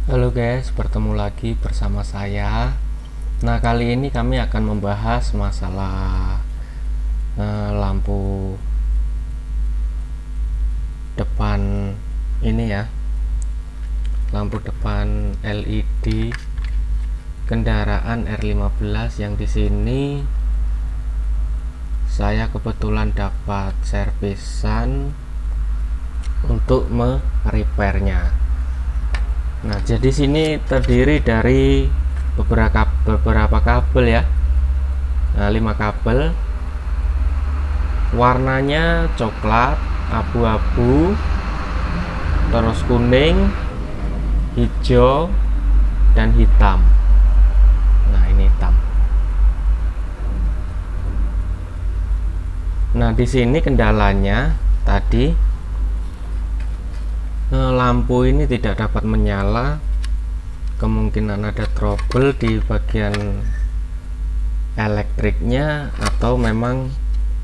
Halo guys, bertemu lagi bersama saya. Nah, kali ini kami akan membahas masalah lampu depan ini ya. Lampu depan LED kendaraan R15 yang di sini saya kebetulan dapat servisan untuk merepairnya. Nah, jadi sini terdiri dari beberapa kabel ya. Nah, 5 kabel. Warnanya coklat, abu-abu, terus kuning, hijau, dan hitam. Nah, ini hitam. Nah, di sini kendalanya tadi lampu ini tidak dapat menyala, kemungkinan ada trouble di bagian elektriknya atau memang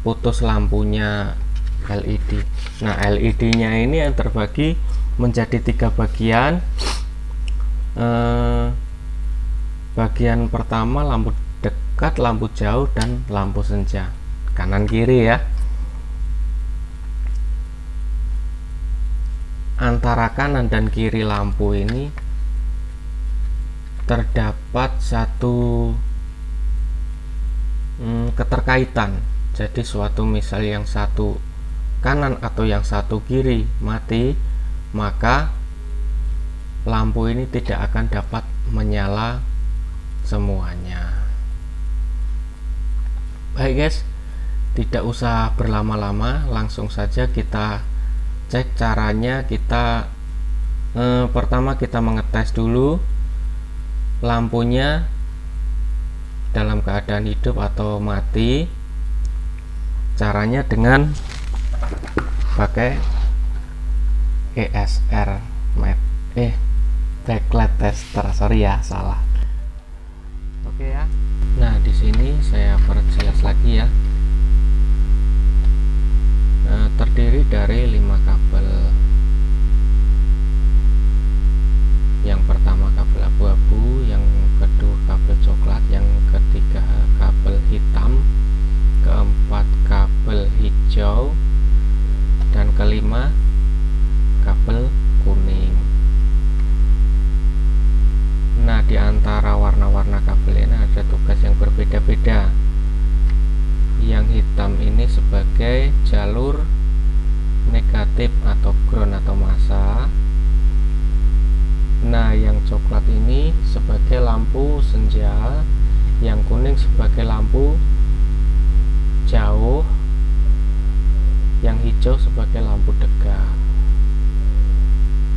putus lampunya LED. Nah, LED nya ini yang terbagi menjadi 3 bagian. Bagian pertama lampu dekat, lampu jauh, dan lampu senja, kanan kiri ya. Antara kanan dan kiri lampu ini terdapat satu keterkaitan. Jadi suatu misal yang satu kanan atau yang satu kiri mati, maka lampu ini tidak akan dapat menyala semuanya. Baik guys, tidak usah berlama-lama, langsung saja kita cek caranya. Pertama kita mengetes dulu lampunya dalam keadaan hidup atau mati. Caranya dengan pakai ESR backlight tester. Sorry ya, salah. Oke ya. Nah, di sini saya perjelas lagi ya. Terdiri dari 5 kabel. Yang pertama kabel abu-abu, yang kedua kabel coklat, yang ketiga kabel hitam, keempat kabel hijau, dan kelima kabel kuning. Nah, di antara warna-warna kabel ini ada tugas yang berbeda-beda. Yang hitam ini sebagai jalur negatif atau ground atau massa. Nah, yang coklat ini sebagai lampu senja, yang kuning sebagai lampu jauh, yang hijau sebagai lampu dekat.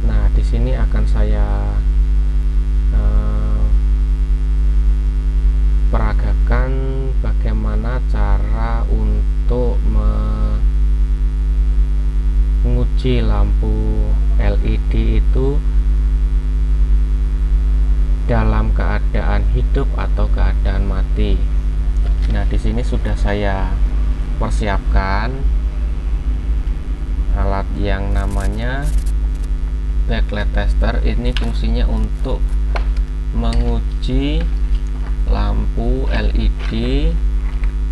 Nah, di sini akan saya peragakan bagaimana cara untuk menguji lampu LED itu dalam keadaan hidup atau keadaan mati. Nah, di sini sudah saya persiapkan alat yang namanya backlight tester. Ini fungsinya untuk menguji lampu LED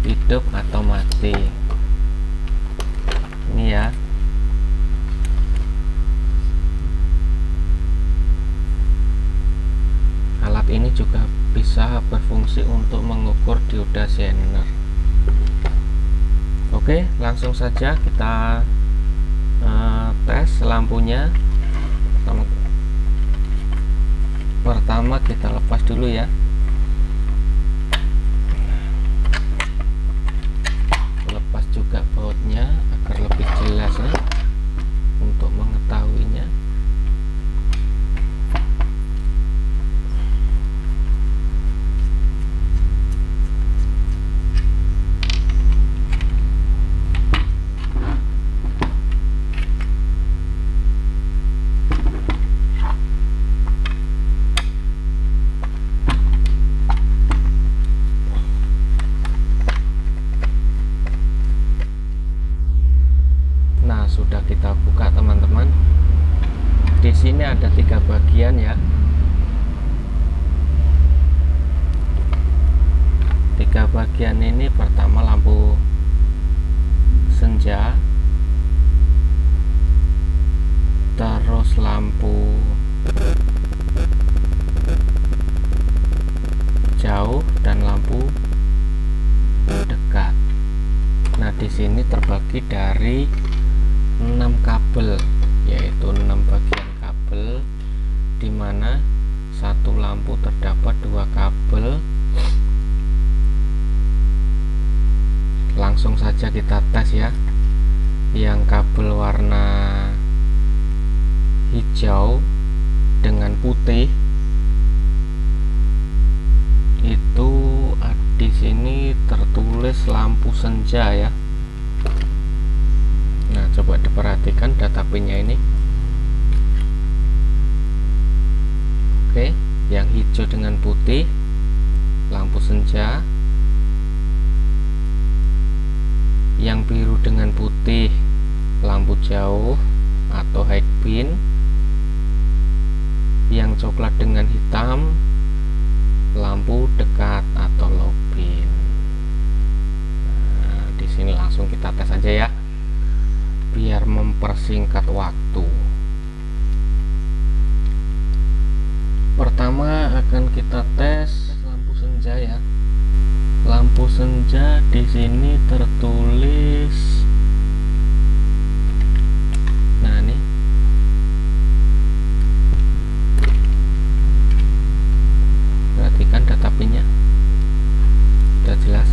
hidup atau mati. Ini ya. Alat ini juga bisa berfungsi untuk mengukur dioda Zener. Oke, langsung saja kita tes lampunya. Pertama kita lepas dulu ya. Lepas juga bautnya agar lebih jelas ya untuk mengetahuinya. tiga bagian ini, pertama lampu senja, terus lampu jauh, dan lampu dekat. Nah, di sini terbagi dari 6 kabel, yaitu 6 bagian kabel, di mana satu lampu terdapat 2 kabel. Langsung saja kita tes ya. Yang kabel warna hijau dengan putih itu di sini tertulis lampu senja ya. Nah, coba diperhatikan data pinnya ini. Oke, yang hijau dengan putih lampu senja, yang biru dengan putih lampu jauh atau high beam, yang coklat dengan hitam lampu dekat atau low beam. Nah, di sini langsung kita tes aja ya, biar mempersingkat waktu. Pertama akan kita tes lampu senja ya. Lampu senja di sini tertulis, nah ini perhatikan data pinnya, sudah jelas.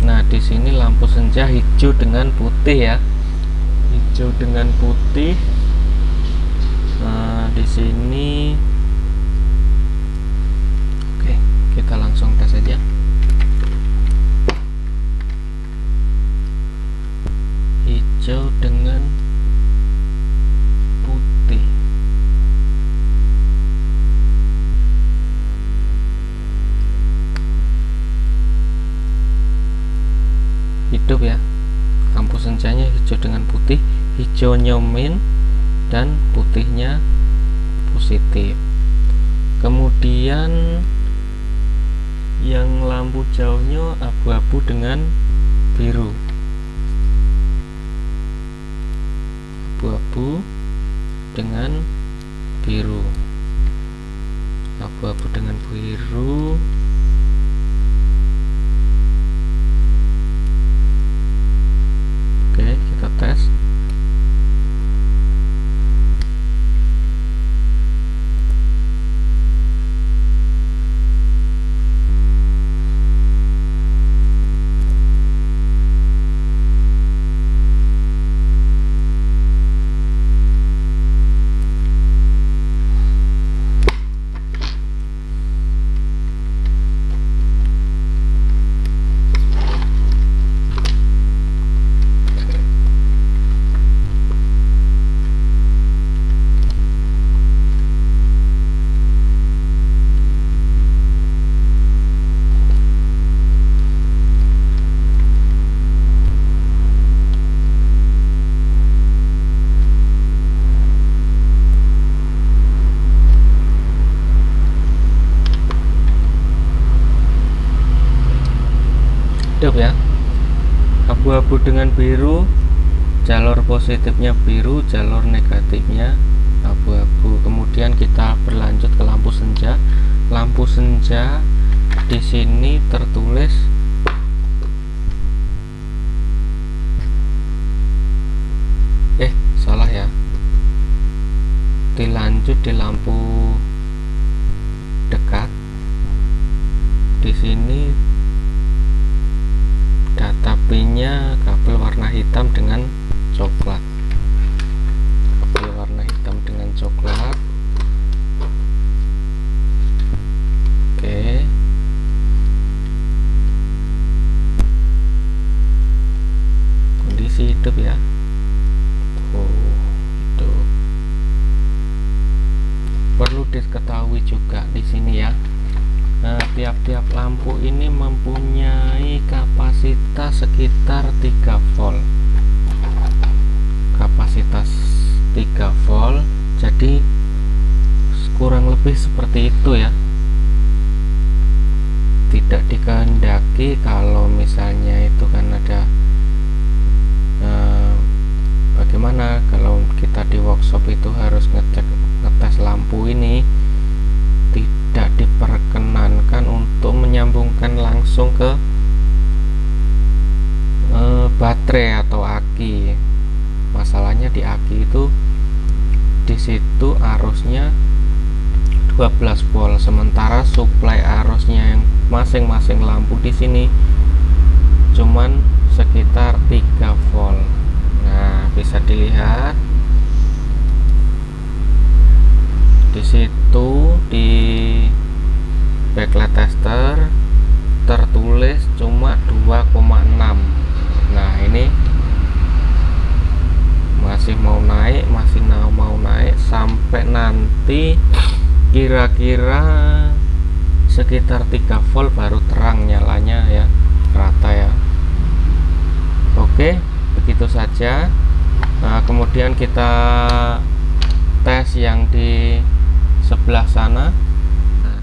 Nah, di sini lampu senja hijau dengan putih ya, hijau dengan putih. Nah, di sini oke, kita langsung tes aja. Hijau dengan putih. Hidup ya, lampu senjanya hijau dengan putih, hijaunya min dan putihnya positif. Kemudian yang lampu jauhnya abu-abu dengan biru, abu-abu dengan biru, abu-abu dengan biru. Oke, kita tes. Hidup ya, abu-abu dengan biru, jalur positifnya biru, jalur negatifnya abu-abu. Kemudian kita berlanjut ke lampu senja. Lampu senja di sini tertulis salah ya, dilanjut di lampu dekat. Di sini data pinnya kabel warna hitam dengan coklat, kabel warna hitam dengan coklat. Oke, kondisi hidup ya. Hidup. Perlu diketahui juga di sini ya, tiap-tiap lampu ini mempunyai kapasitas sekitar 3 volt. Kapasitas 3 volt, jadi kurang lebih seperti itu ya. tidak dikehendaki kalau misalnya itu kan ada bagaimana kalau kita di workshop itu harus ngetes lampu ini, tidak diperkenankan untuk menyambungkan langsung ke baterai atau aki. Masalahnya di aki itu di situ arusnya 12 volt, sementara suplai arusnya yang masing-masing lampu di sini cuman sekitar 3 volt. Nah, bisa dilihat di situ di backlight tester tertulis cuma 2,6. Nah, ini masih mau naik, sampai nanti kira-kira sekitar 3 volt baru terang nyalanya ya, rata ya. Oke, begitu saja. Nah, kemudian kita tes yang di sebelah sana. Nah,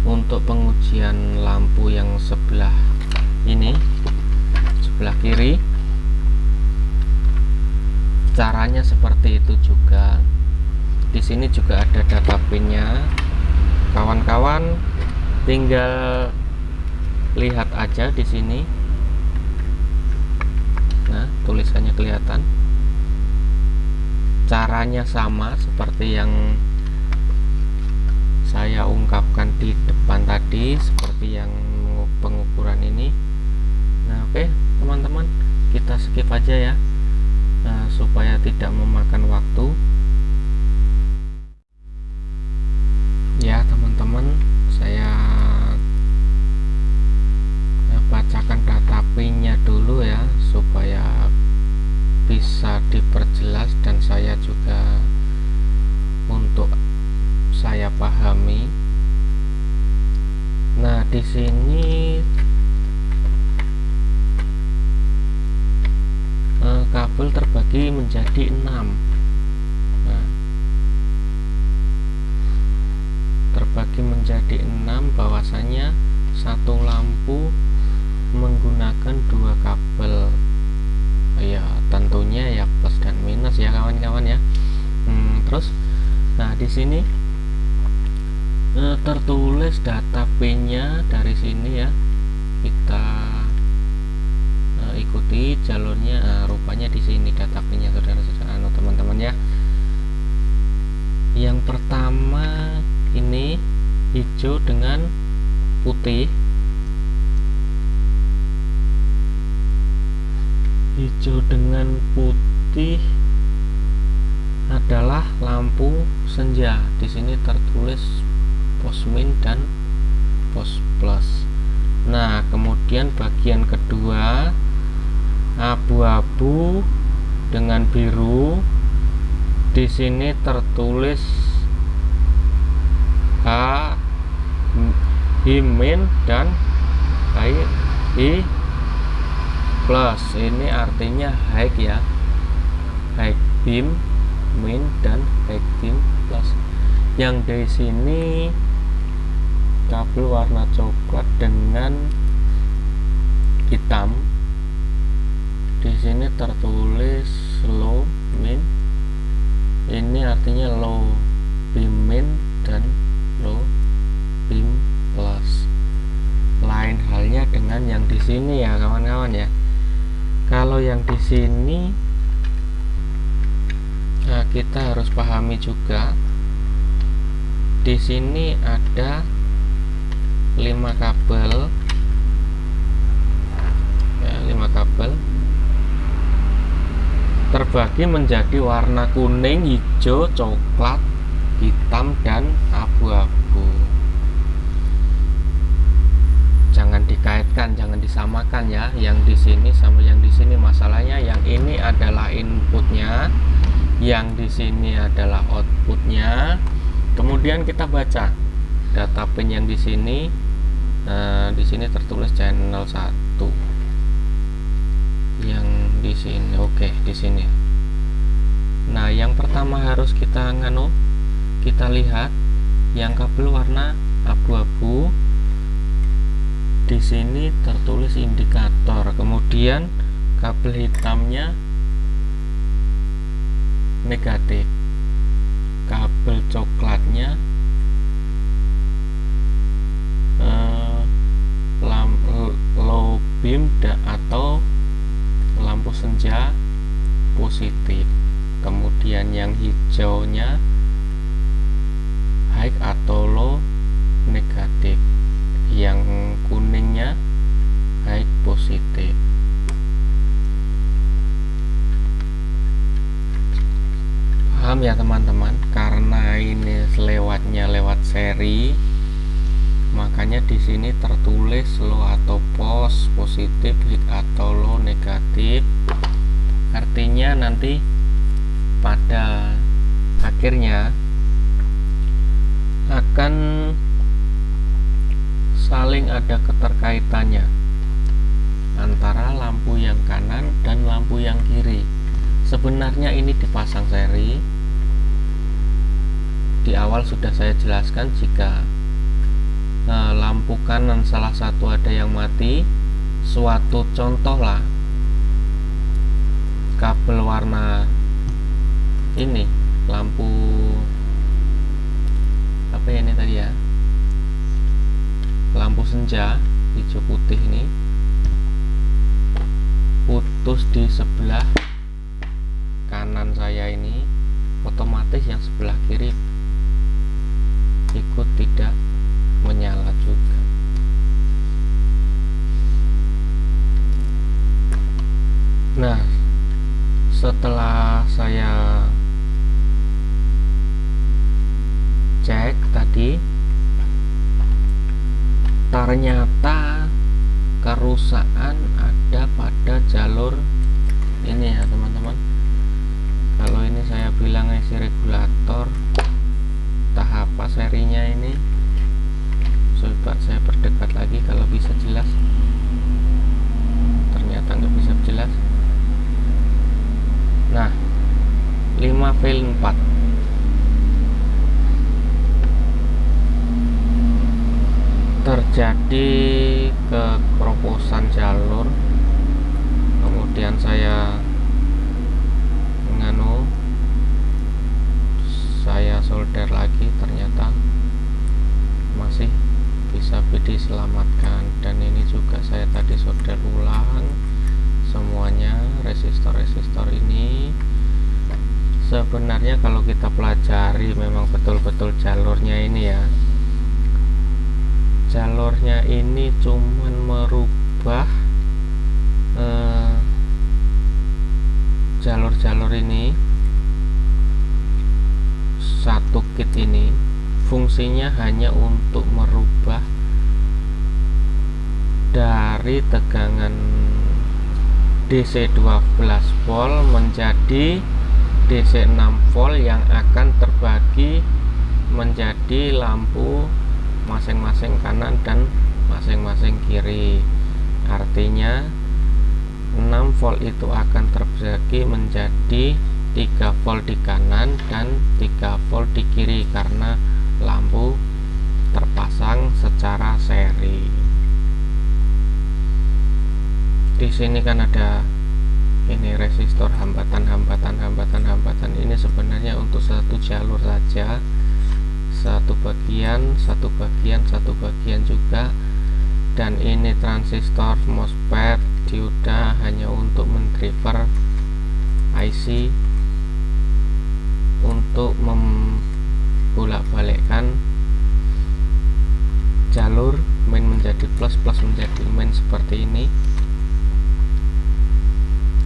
untuk pengujian lampu yang sebelah ini, sebelah kiri, caranya seperti itu juga. Di sini juga ada data pinnya. Kawan-kawan tinggal lihat aja di sini. Nah, tulisannya kelihatan. Caranya sama seperti yang saya ungkapkan di depan tadi, seperti yang pengukuran ini. Nah, oke, teman-teman, kita skip aja ya. Nah, supaya tidak memakan waktu. Ya, teman-teman, saya bacakan data PIN-nya dulu ya, supaya bisa diperjelas dan saya juga untuk saya pahami. Nah, di sini kabel terbagi menjadi 6. Nah, terbagi menjadi 6, bahwasanya satu lampu menggunakan 2 kabel. Ya, tentunya ya plus dan minus ya kawan-kawan ya. Terus, nah di sini tertulis data PIN-nya dari sini ya. Kita ikuti jalurnya. Rupanya di sini data PIN-nya, saudara-saudara, teman-teman ya. Yang pertama ini hijau dengan putih. Hijau dengan putih adalah lampu senja. Di sini tertulis pos min dan pos plus. Nah, kemudian bagian kedua abu-abu dengan biru. Di sini tertulis H min dan I plus. Ini artinya high ya, high beam min dan high beam plus. Yang di sini kabel warna coklat dengan hitam. Di sini tertulis low min. Ini artinya low beam min dan low beam plus. Lain halnya dengan yang di sini ya kawan-kawan ya. Kalau yang di sini, nah, kita harus pahami juga. Di sini ada 5 kabel, ya, 5 kabel terbagi menjadi warna kuning, hijau, coklat, hitam, dan abu-abu. Jangan dikaitkan, jangan disamakan ya, yang di sini sama yang di sini. Masalahnya yang ini adalah inputnya, yang di sini adalah outputnya. Kemudian kita baca data pin yang di sini. Nah, di sini tertulis channel 1. Yang di sini, oke, di sini. Nah, yang pertama harus kita kita lihat yang kabel warna abu-abu. di sini tertulis indikator, kemudian kabel hitamnya negatif, kabel coklatnya low beam atau lampu senja positif, kemudian yang hijaunya high atau low negatif, yang kuningnya high positif. Paham ya teman-teman? Karena ini lewat seri, makanya di sini tertulis low atau positif, high atau low negatif. Artinya nanti pada akhirnya akan saling ada keterkaitannya antara lampu yang kanan dan lampu yang kiri. Sebenarnya ini dipasang seri. Di awal sudah saya jelaskan, jika lampu kanan salah satu ada yang mati, suatu contoh lah kabel warna ini, lampu apa ya ini tadi ya, lampu senja hijau putih ini putus di sebelah kanan saya ini, otomatis yang sebelah kiri ikut tidak menyala juga. Nah, setelah saya cek tadi, ternyata kerusakan ada pada jalur ini ya teman-teman. Kalau ini saya bilang IC regulator, tahap apa serinya ini, coba saya perdekat lagi kalau bisa jelas. Ternyata nggak bisa jelas. Nah, 5V4 terjadi kekeroposan jalur, kemudian saya solder lagi, ternyata masih bisa diselamatkan. Dan ini juga saya tadi solder ulang semuanya, resistor-resistor ini. Sebenarnya kalau kita pelajari memang betul-betul jalurnya ini ya, jalurnya ini cuman merubah jalur-jalur ini, satu kit ini fungsinya hanya untuk merubah dari tegangan DC 12 volt menjadi DC 6 volt yang akan terbagi menjadi lampu masing-masing kanan dan masing-masing kiri. Artinya 6 volt itu akan terbagi menjadi 3 volt di kanan dan 3 volt di kiri karena lampu terpasang secara seri. Di sini kan ada ini resistor, hambatan. Ini sebenarnya untuk satu jalur saja, satu bagian juga. Dan ini transistor MOSFET dioda hanya untuk mendriver IC untuk membolak-balikkan jalur main menjadi plus menjadi main seperti ini.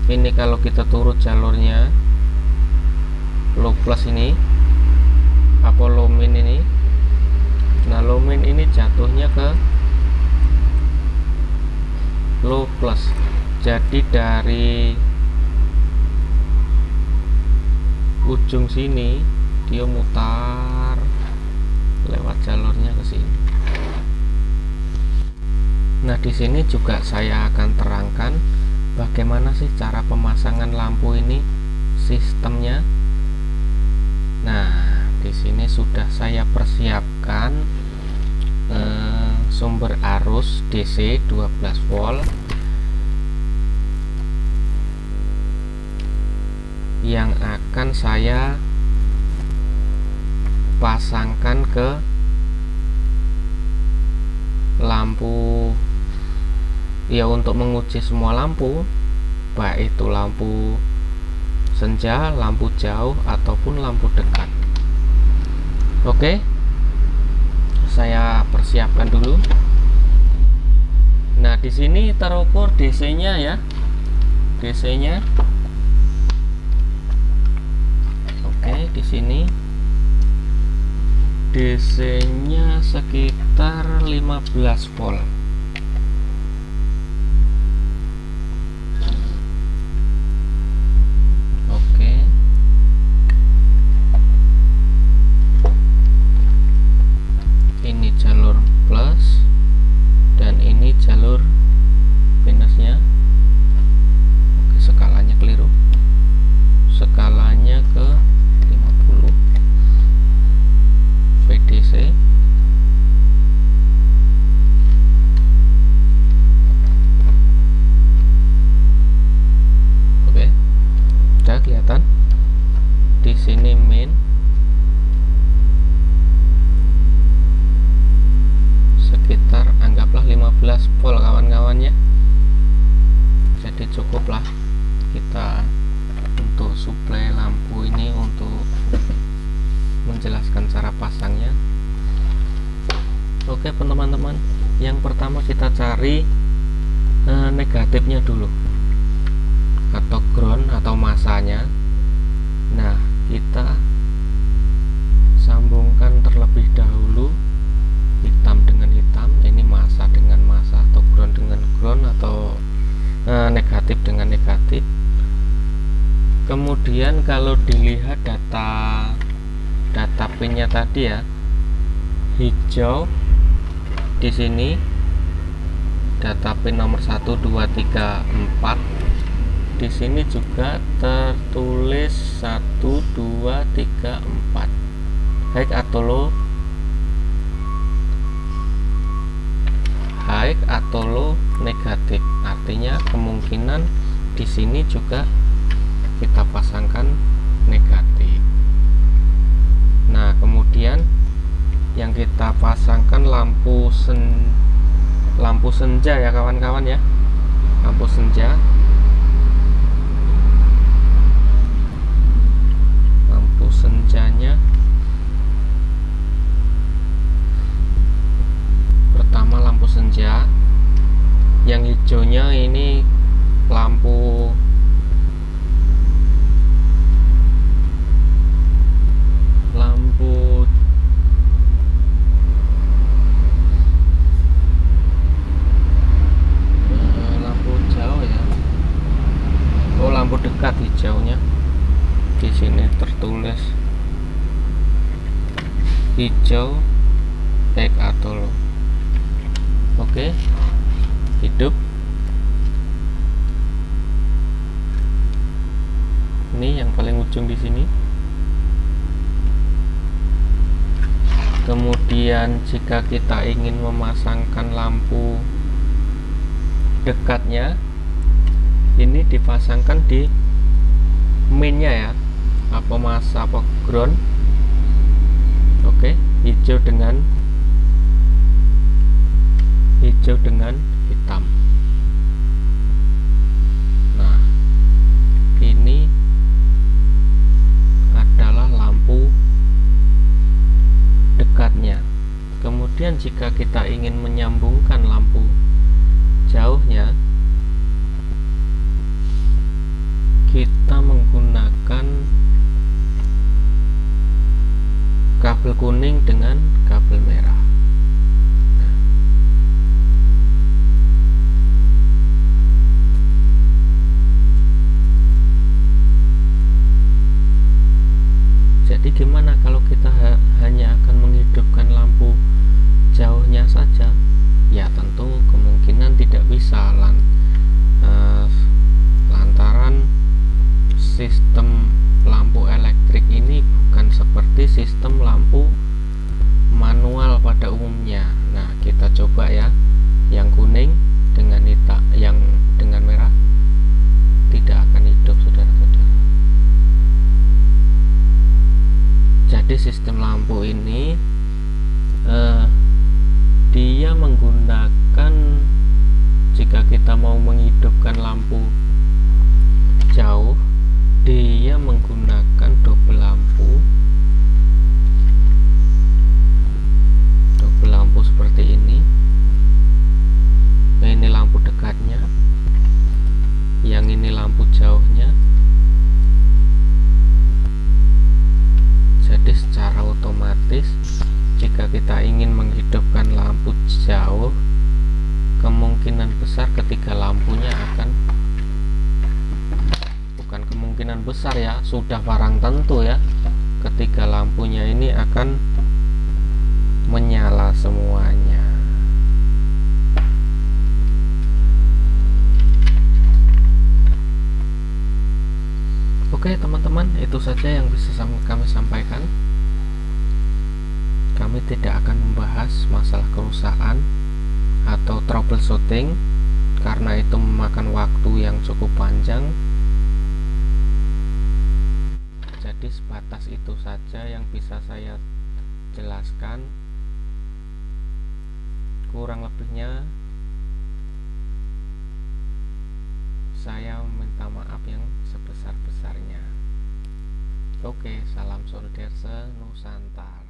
Ini kalau kita turut jalurnya low plus ini apa low min ini, nah low min ini jatuhnya ke low plus. Jadi dari ujung sini dia mutar lewat jalurnya ke sini. Nah, di sini juga saya akan terangkan bagaimana sih cara pemasangan lampu ini, sistemnya. Nah, di sini sudah saya persiapkan sumber arus DC 12 volt yang akan saya pasangkan ke lampu ya, untuk menguji semua lampu, baik itu lampu senja, lampu jauh ataupun lampu dekat. Oke, saya persiapkan dulu. Nah, di sini terukur DC-nya ya, DC-nya. Oke, di sini DC-nya sekitar 15 volt. Oke. Ini jalur plus dan ini jalur minusnya. Oke, skalanya keliru. Skalanya ke 50 VDC. Oke, udah kelihatan di sini min sekitar anggaplah 15 volt kawan-kawannya. Jadi cukuplah kita untuk suplai lampu ini untuk menjelaskan cara pasangnya. Oke teman-teman, yang pertama kita cari negatifnya dulu atau ground atau masanya. Nah, kita sambungkan terlebih dahulu hitam dengan hitam, ini masa dengan masa atau ground dengan ground atau negatif dengan negatif. Kemudian kalau dilihat data pinnya tadi ya, hijau di sini data pin nomor 1 2 3 4. Di sini juga tertulis 1 2 3 4 high atau low, high atau low negatif, artinya kemungkinan di sini juga kita pasangkan negatif. Nah, kemudian yang kita pasangkan lampu senja ya kawan-kawan ya, lampu senja. Lampu senjanya pertama lampu senja yang hijaunya ini lampu jauh ya. Oh, lampu dekat hijaunya. Di sini tertulis hijau baik atau low. Oke, hidup. Ini yang paling ujung di sini. Kemudian jika kita ingin memasangkan lampu dekatnya, ini dipasangkan di minnya ya, apa masa apa ground. Oke, hijau dengan hitam. Nah, ini adalah lampu dekatnya. Kemudian jika kita ingin menyambungkan lampu jauhnya, kita menggunakan kabel kuning dengan kabel merah. Jadi gimana kalau kita hanya akan menghidupkan lampu jauhnya saja? Ya tentu kemungkinan tidak bisa lantaran sistem lampu elektrik ini bukan seperti sistem lampu manual pada umumnya. Nah, kita coba menggunakan, jika kita mau menghidupkan lampu jauh, dia menggunakan double lampu seperti ini. Nah, ini lampu dekatnya, yang ini lampu jauhnya. Jadi secara otomatis jika kita ingin menghidupkan lampu jauh, kemungkinan besar ketika lampunya akan, bukan kemungkinan besar ya, sudah barang tentu ya, ketika lampunya ini akan menyala semuanya. Oke teman-teman, itu saja yang bisa kami sampaikan. Kami tidak akan membahas masalah kerusakan atau troubleshooting karena itu memakan waktu yang cukup panjang. Jadi sebatas itu saja yang bisa saya jelaskan. Kurang lebihnya saya minta maaf yang sebesar-besarnya. Oke, salam Solderse Nusantara.